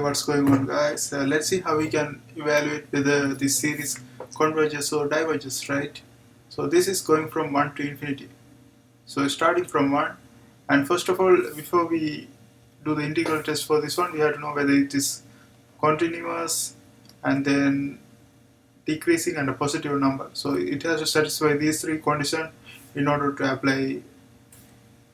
Hey, what's going on, guys? Let's see how we can evaluate whether this series converges or diverges, right? So this is going from 1 to infinity. So starting from 1, and first of all, before we do the integral test for this one, we have to know whether it is continuous and then decreasing and a positive number. So it has to satisfy these three conditions in order to apply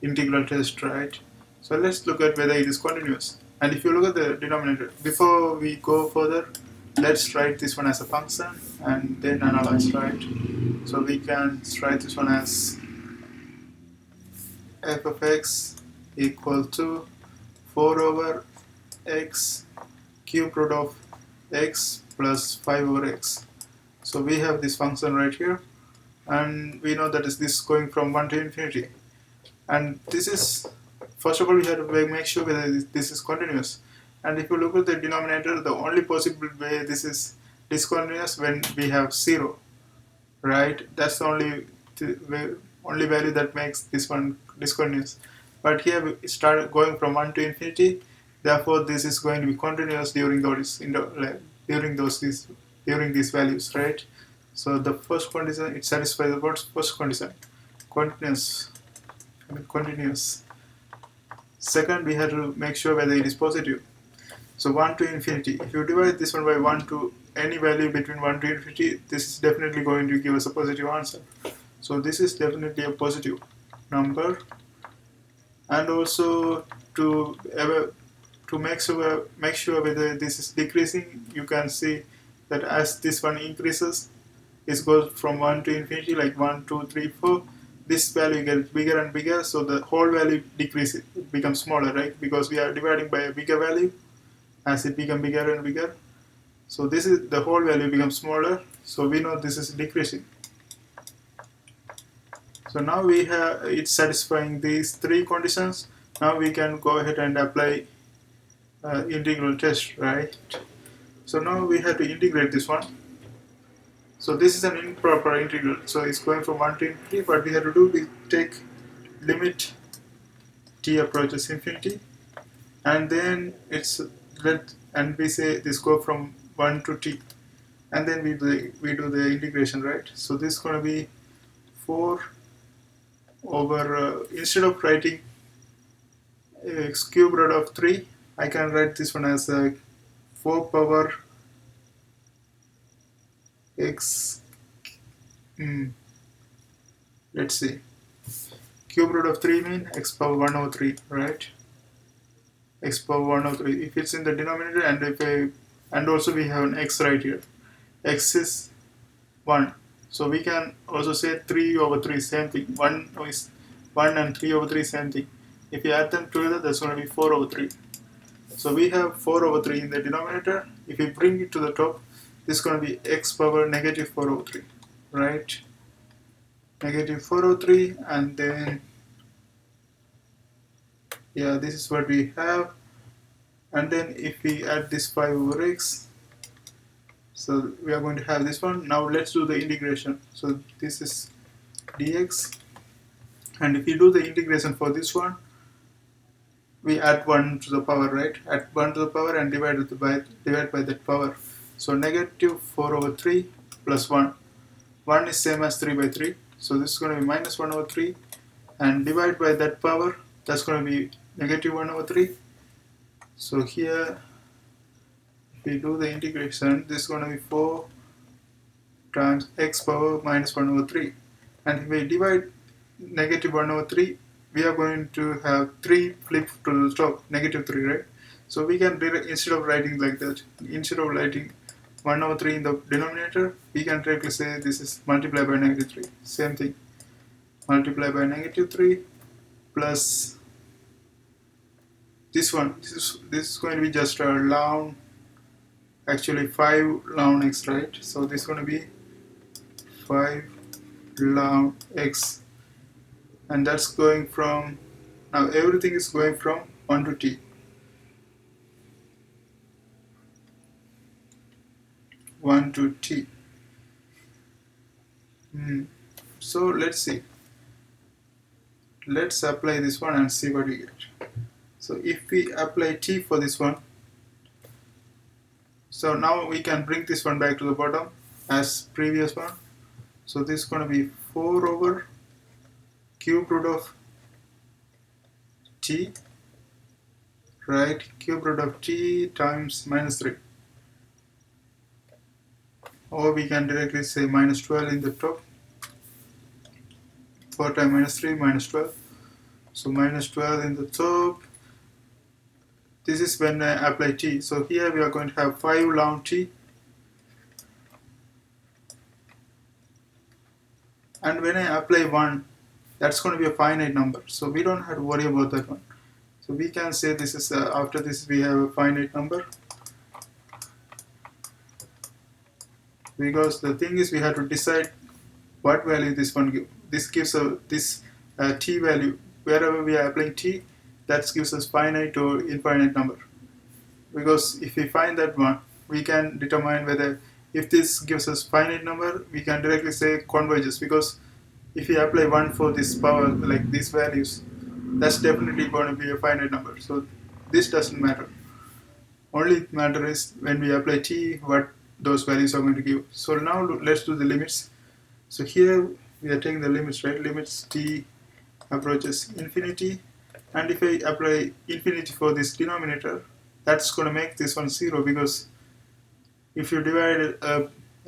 integral test, right? So let's look at whether it is continuous. And if you look at the denominator, before we go further, let's write this one as a function and then analyze, right? So we can write this one as f of x equal to 4 over x cube root of x plus 5 over x. So we have this function right here, and we know that is this going from 1 to infinity. And this is, first of all, we have to make sure whether this is continuous. And if you look at the denominator, the only possible way this is discontinuous when we have 0, right? That's the only value that makes this one discontinuous. But here we start going from 1 to infinity, therefore this is going to be continuous during these values, right? So the first condition, it satisfies the first condition, continuous. Second, we have to make sure whether it is positive. So 1 to infinity, if you divide this one by 1 to any value between 1 to infinity, this is definitely going to give us a positive answer. So this is definitely a positive number. And also to make sure whether this is decreasing, you can see that as this one increases, it goes from 1 to infinity, like 1, 2, 3, 4. This value gets bigger and bigger, so the whole value decreases, it becomes smaller, right? Because we are dividing by a bigger value as it becomes bigger and bigger. So this is the whole value becomes smaller, so we know this is decreasing. So now we have it satisfying these three conditions. Now we can go ahead and apply integral test, right? So now we have to integrate this one. So this is an improper integral, so it's going from 1 to infinity, but we have to do, we take limit t approaches infinity, and then it's and we say this go from 1 to t, and then we do the integration, right? So this is going to be 4 over, instead of writing x cube root of 3, I can write this one as 4 power x, let's see, cube root of 3 means x power 1 over 3, right? X power 1 over 3, if it's in the denominator, and also we have an x right here, x is 1, so we can also say 3 over 3, same thing, 1 and 3 over 3, same thing. If you add them together, that's going to be 4 over 3. So we have 4 over 3 in the denominator. If we bring it to the top, this is going to be x power negative 4 over 3, right? Negative 4 over 3, and then, yeah, this is what we have. And then if we add this 5 over x, so we are going to have this one. Now let's do the integration. So this is dx, and if you do the integration for this one, we add 1 to the power, right? Add 1 to the power and divide by that power. So negative 4 over 3 plus 1. 1 is same as 3 by 3. So this is going to be minus 1 over 3. And divide by that power, that's going to be negative 1 over 3. So here, if we do the integration, this is going to be 4 times x power minus 1 over 3. And if we divide negative 1 over 3, we are going to have 3 flip to the top, negative 3, right? So we can, instead of writing like that, instead of writing 1 over 3 in the denominator, we can directly say this is multiplied by negative 3. Same thing. Multiply by negative 3 plus this one. This is going to be just a ln, actually 5 ln x, right? So this is going to be 5 ln x. And that's going from, now everything is going from 1 to t. 1 to t. So let's see. Let's apply this one and see what we get. So if we apply t for this one, So now we can bring this one back to the bottom as previous one. So this is going to be 4 over cube root of t, right, cube root of t times minus 3. Or we can directly say minus 12 in the top. 4 times minus 3 minus 12. So minus 12 in the top. This is when I apply t. So here we are going to have 5 ln t. And when I apply 1, that's going to be a finite number. So we don't have to worry about that one. So we can say this is, after this we have a finite number. Because the thing is we have to decide what value this one gives. This gives this t value. Wherever we are applying t, that gives us finite or infinite number. Because if we find that one, we can determine whether, if this gives us finite number, we can directly say converges, because if we apply 1 for this power, like these values, that's definitely going to be a finite number. So this doesn't matter. Only matter is when we apply t, what those values are going to give. So now let's do the limits. So here we are taking the limits, right? Limits t approaches infinity, and if I apply infinity for this denominator, that's going to make this one 0, because if you divide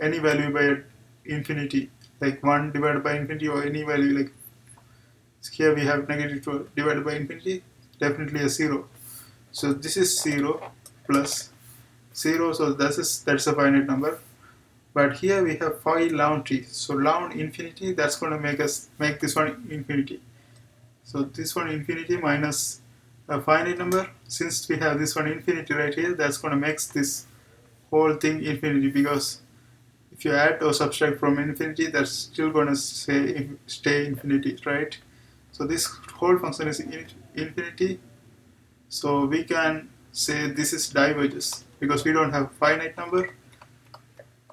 any value by infinity, like 1 divided by infinity, or any value, like here we have negative 2 divided by infinity, definitely a 0. So this is 0 plus 0, so that's a finite number. But here we have 5 ln t, so ln infinity, that's going to make this one infinity. So this one infinity minus a finite number. Since we have this one infinity right here, that's going to make this whole thing infinity, because if you add or subtract from infinity, that's still going to stay infinity, right? So this whole function is infinity. So we can say this is diverges, because we don't have finite number.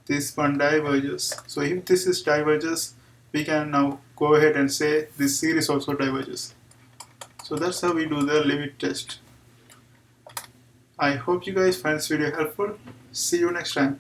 This one diverges. So if this is diverges, we can now go ahead and say this series also diverges. So that's how we do the limit test. I hope you guys find this video helpful. See you next time.